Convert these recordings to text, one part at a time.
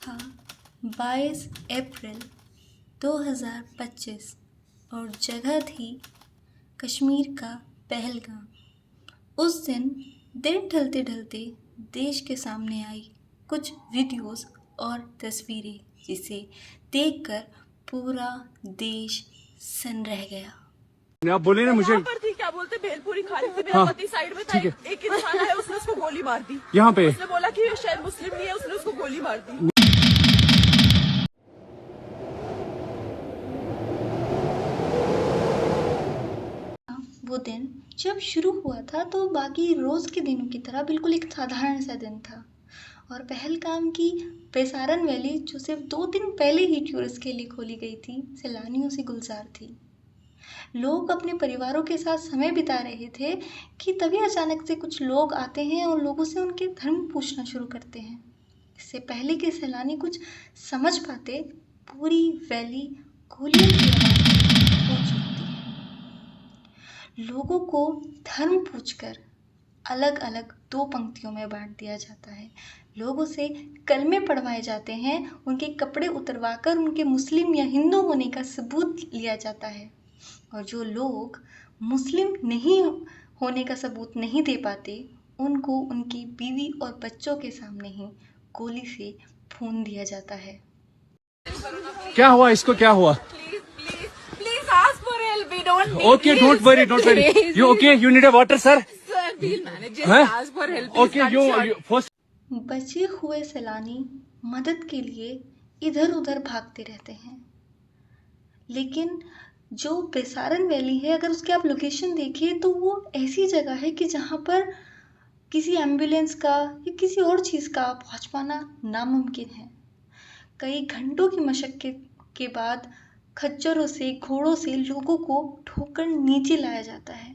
था 22 अप्रैल 2025 और जगह थी कश्मीर का पहलगाम। उस दिन ढलते ढलते देश के सामने आई कुछ वीडियोस और तस्वीरें जिसे देखकर पूरा देश सन्न रह गया। आप बोले ना मुझे यहाँ पर थी, क्या बोलते भेलपुरी खा रही थी, मेरा हाँ, पति साइड में था, ठीक है। एक इंसान है उसने उसको गोली मार दी। यहाँ पे उसने बोला कि ये शायद मुस्लिम नहीं है, उसने उसको गोली मार दी। वो दिन जब शुरू हुआ था तो बाकी रोज़ के दिनों की तरह बिल्कुल एक साधारण सा दिन था और पहलगाम की बेसारन वैली जो सिर्फ 2 दिन पहले ही टूरिस्ट के लिए खोली गई थी सैलानियों से गुलजार थी। लोग अपने परिवारों के साथ समय बिता रहे थे कि तभी अचानक से कुछ लोग आते हैं और लोगों से उनके धर्म पूछना शुरू करते हैं। इससे पहले कि सैलानी कुछ समझ पाते, पूरी वैली गोलियों की आवाज़ में गूंज उठती है। लोगों को धर्म पूछकर अलग अलग 2 पंक्तियों में बांट दिया जाता है। लोगों से कलमे पढ़वाए जाते हैं, उनके कपड़े उतरवाकर उनके मुस्लिम या हिंदू होने का सबूत लिया जाता है और जो लोग मुस्लिम नहीं होने का सबूत नहीं दे पाते उनको उनकी बीवी और बच्चों के सामने ही गोली से भून दिया जाता है। क्या हुआ, इसको क्या हुआ? Please ask for help. We don't need Okay, don't worry. You okay? You need a water, sir? Sir, we'll manage. Just Huh? ask for help. Okay, you first. बचे हुए सैलानी मदद के लिए इधर उधर भागते रहते हैं, लेकिन जो बेसारन वैली है अगर उसकी आप लोकेशन देखिए तो वो ऐसी जगह है कि जहाँ पर किसी एम्बुलेंस का या किसी और चीज़ का पहुँच पाना नामुमकिन है। कई घंटों की मशक्क़त के बाद खच्चरों से घोड़ों से लोगों को ठोकर नीचे लाया जाता है।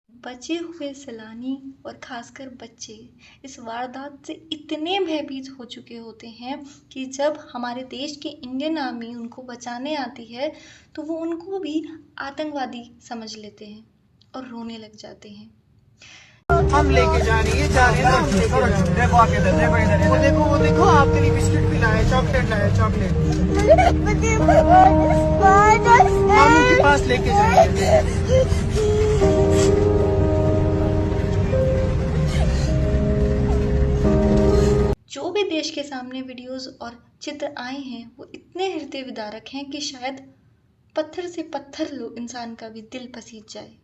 बचे हुए सैलानी और खासकर बच्चे इस वारदात से इतने भयभीत हो चुके होते हैं कि जब हमारे देश की इंडियन आर्मी उनको बचाने आती है तो वो उनको भी आतंकवादी समझ लेते हैं और रोने लग जाते हैं। हम लेके जा रही है, जा रहे हैं ना, हम लेके जा रहे हैं। देखो आके इधर, देखो इधर, वो देखो आपके लिए बिस्किट भी लाया, चॉकलेट लाया, चॉकलेट मामू के पास लेके जाएंगे। जो भी देश के सामने वीडियोस और चित्र आए हैं वो इतने हृदय विदारक हैं कि शायद पत्थर से पत्थर इंसान का भी दिल पसीज जाए।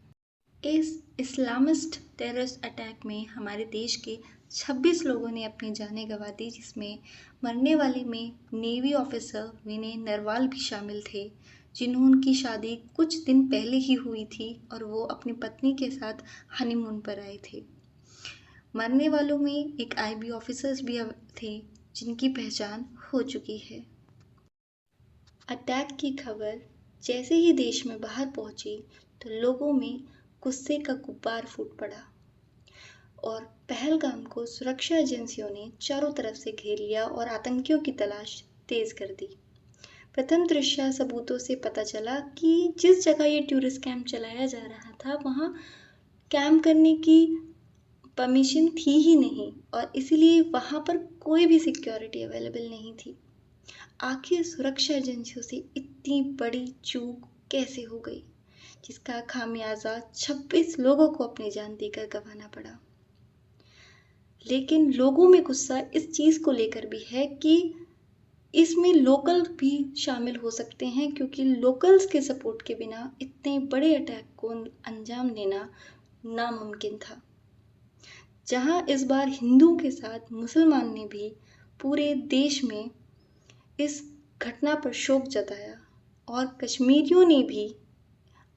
इस इस्लामिस्ट टेररिस्ट अटैक में हमारे देश के 26 लोगों ने अपनी जानें गंवा दी, जिसमें मरने वाले में नेवी ऑफिसर विनय नरवाल भी शामिल थे, जिन्होंकी शादी कुछ दिन पहले ही हुई थी और वो अपनी पत्नी के साथ हनीमून पर आए थे। मरने वालों में एक आईबी ऑफिसर्स भी थे जिनकी पहचान हो चुकी है। अटैक की खबर जैसे ही देश में बाहर पहुंची तो लोगों में गुस्से का गुब्बार फूट पड़ा और पहलगाम को सुरक्षा एजेंसियों ने चारों तरफ से घेर लिया और आतंकियों की तलाश तेज कर दी। प्रथम दृष्टया सबूतों से पता चला कि जिस जगह ये टूरिस्ट कैंप चलाया जा रहा था वहाँ कैंप करने की परमिशन थी ही नहीं और इसीलिए वहाँ पर कोई भी सिक्योरिटी अवेलेबल नहीं थी। आखिर सुरक्षा एजेंसियों से इतनी बड़ी चूक कैसे हो गई, जिसका खामियाजा 26 लोगों को अपनी जान देकर गंवाना पड़ा। लेकिन लोगों में गुस्सा इस चीज़ को लेकर भी है कि इसमें लोकल भी शामिल हो सकते हैं, क्योंकि लोकल्स के सपोर्ट के बिना इतने बड़े अटैक को अंजाम देना नामुमकिन था। जहां इस बार हिंदुओं के साथ मुसलमान ने भी पूरे देश में इस घटना पर शोक जताया और कश्मीरियों ने भी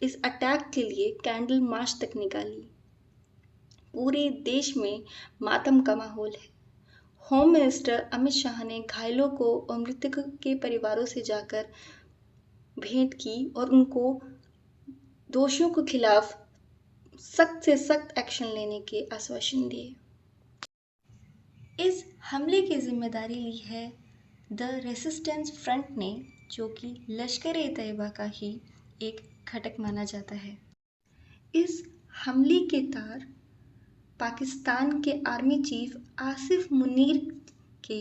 इस अटैक के लिए कैंडल मार्च तक निकाली। पूरे देश में मातम का माहौल है। होम मिनिस्टर अमित शाह ने घायलों को और मृतकों के परिवारों से जाकर भेंट की और उनको दोषियों के खिलाफ सख्त से सख्त एक्शन लेने के आश्वासन दिए। इस हमले की जिम्मेदारी ली है द रेसिस्टेंस फ्रंट ने, जो कि लश्कर-ए-तैयबा का ही एक घटक माना जाता है। इस हमले के तार पाकिस्तान के आर्मी चीफ आसिफ मुनीर के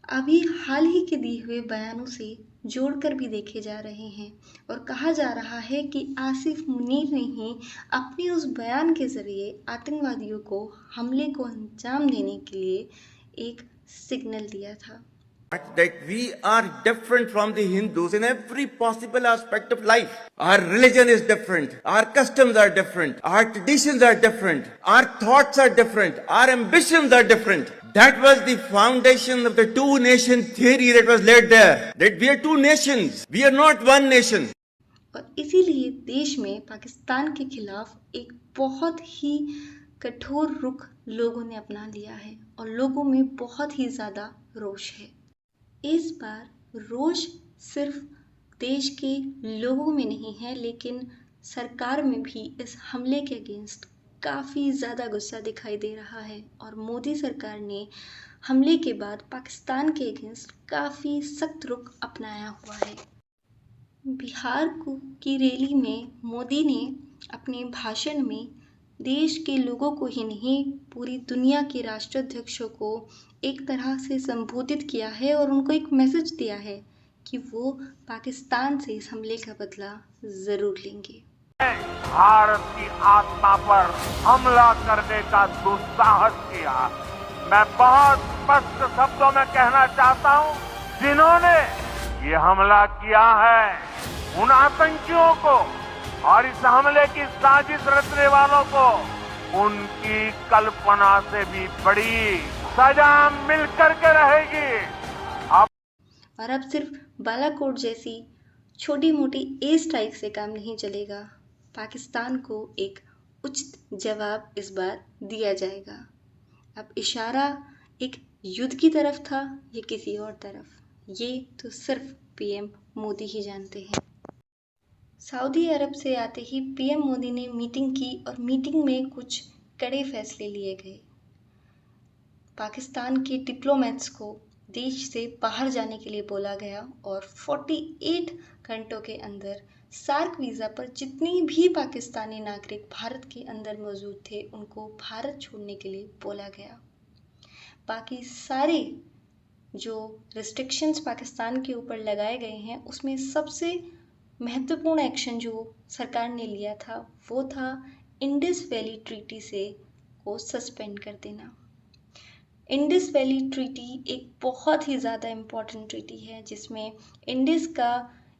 अभी हाल ही के दिए हुए बयानों से जोड़कर भी देखे जा रहे हैं और कहा जा रहा है कि आसिफ मुनीर ने ही अपने उस बयान के ज़रिए आतंकवादियों को हमले को अंजाम देने के लिए एक सिग्नल दिया था। That we are different from the Hindus in every possible aspect of life. Our religion is different. Our customs are different. Our traditions are different. Our thoughts are different. Our ambitions are different. That was the foundation of the two nation theory that was laid there. That we are two nations. We are not one nation. और इसीलिए देश में पाकिस्तान के खिलाफ एक बहुत ही कठोर रुख लोगों ने अपना लिया है और लोगों में बहुत ही ज़्यादा रोष है। इस बार रोष सिर्फ देश के लोगों में नहीं है, लेकिन सरकार में भी इस हमले के अगेंस्ट काफ़ी ज़्यादा गुस्सा दिखाई दे रहा है और मोदी सरकार ने हमले के बाद पाकिस्तान के अगेंस्ट काफ़ी सख्त रुख अपनाया हुआ है। बिहार की रैली में मोदी ने अपने भाषण में देश के लोगों को ही नहीं, पूरी दुनिया के राष्ट्राध्यक्षों को एक तरह से संबोधित किया है और उनको एक मैसेज दिया है कि वो पाकिस्तान से इस हमले का बदला ज़रूर लेंगे। भारत की आत्मा पर हमला करने का दुस्साहस किया। मैं बहुत स्पष्ट शब्दों में कहना चाहता हूं, जिन्होंने ये हमला किया है उन आतंकियों को और इस हमले की साजिश रचने वालों को उनकी कल्पना से भी बड़ी सजा मिलकर के रहेगी। और अब सिर्फ बालाकोट जैसी छोटी मोटी एयर स्ट्राइक से काम नहीं चलेगा। पाकिस्तान को एक उचित जवाब इस बार दिया जाएगा। अब इशारा एक युद्ध की तरफ था या किसी और तरफ, ये तो सिर्फ पीएम मोदी ही जानते हैं। सऊदी अरब से आते ही पीएम मोदी ने मीटिंग की और मीटिंग में कुछ कड़े फैसले लिए गए। पाकिस्तान के डिप्लोमेट्स को देश से बाहर जाने के लिए बोला गया और 48 घंटों के अंदर सार्क वीज़ा पर जितने भी पाकिस्तानी नागरिक भारत के अंदर मौजूद थे उनको भारत छोड़ने के लिए बोला गया। बाकी सारे जो रिस्ट्रिक्शंस पाकिस्तान के ऊपर लगाए गए हैं उसमें सबसे महत्वपूर्ण एक्शन जो सरकार ने लिया था वो था इंडस वैली ट्रीटी को सस्पेंड कर देना। इंडस वैली ट्रीटी एक बहुत ही ज़्यादा इम्पॉर्टेंट ट्रीटी है जिसमें इंडस का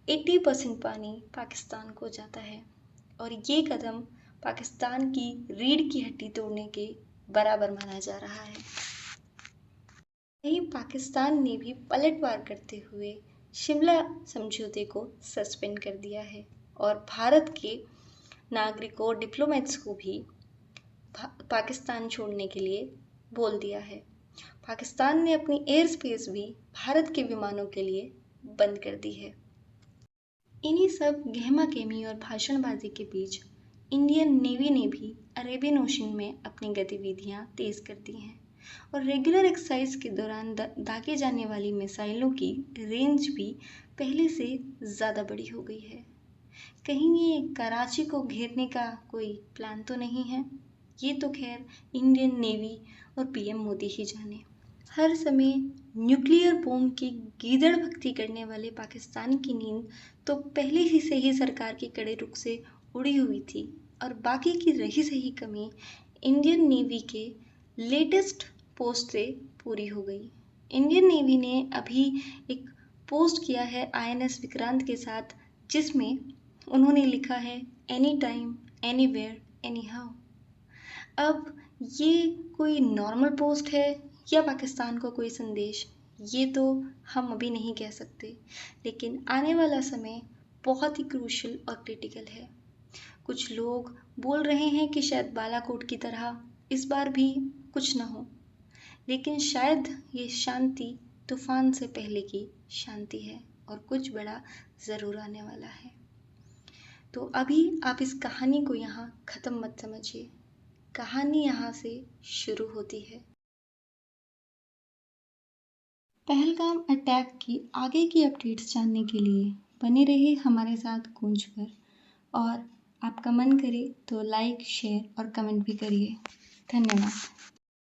80% पानी पाकिस्तान को जाता है और ये कदम पाकिस्तान की रीढ़ की हड्डी तोड़ने के बराबर माना जा रहा है। यही पाकिस्तान ने भी पलटवार करते हुए शिमला समझौते को सस्पेंड कर दिया है और भारत के नागरिकों डिप्लोमेट्स को भी पाकिस्तान छोड़ने के लिए बोल दिया है। पाकिस्तान ने अपनी एयर स्पेस भी भारत के विमानों के लिए बंद कर दी है। इन्हीं सब गहमा गहमी और भाषणबाजी के बीच इंडियन नेवी ने भी अरेबियन ओशन में अपनी गतिविधियां तेज कर दी हैं और रेगुलर एक्सरसाइज के दौरान दागे जाने वाली मिसाइलों की रेंज भी पहले से ज़्यादा बड़ी हो गई है। कहीं ये कराची को घेरने का कोई प्लान तो नहीं है? ये तो खैर इंडियन नेवी और पीएम मोदी ही जाने। हर समय न्यूक्लियर बॉम्ब की गीदड़ भक्ति करने वाले पाकिस्तान की नींद तो पहले ही से ही सरकार के कड़े रुख से उड़ी हुई थी और बाकी की रही सही कमी इंडियन नेवी के लेटेस्ट पोस्ट से पूरी हो गई। इंडियन नेवी ने अभी एक पोस्ट किया है आईएनएस विक्रांत के साथ जिसमें उन्होंने लिखा है any time anywhere any how. अब ये कोई नॉर्मल पोस्ट है या पाकिस्तान को कोई संदेश, ये तो हम अभी नहीं कह सकते, लेकिन आने वाला समय बहुत ही क्रूशल और क्रिटिकल है। कुछ लोग बोल रहे हैं कि शायद बालाकोट की तरह इस बार भी कुछ ना हो, लेकिन शायद ये शांति तूफान से पहले की शांति है और कुछ बड़ा ज़रूर आने वाला है। तो अभी आप इस कहानी को यहाँ ख़त्म मत समझिए, कहानी यहाँ से शुरू होती है। पहलगाम अटैक की आगे की अपडेट्स जानने के लिए बने रहिए हमारे साथ गूंज पर, और आपका मन करे तो लाइक, शेयर और कमेंट भी करिए। धन्यवाद।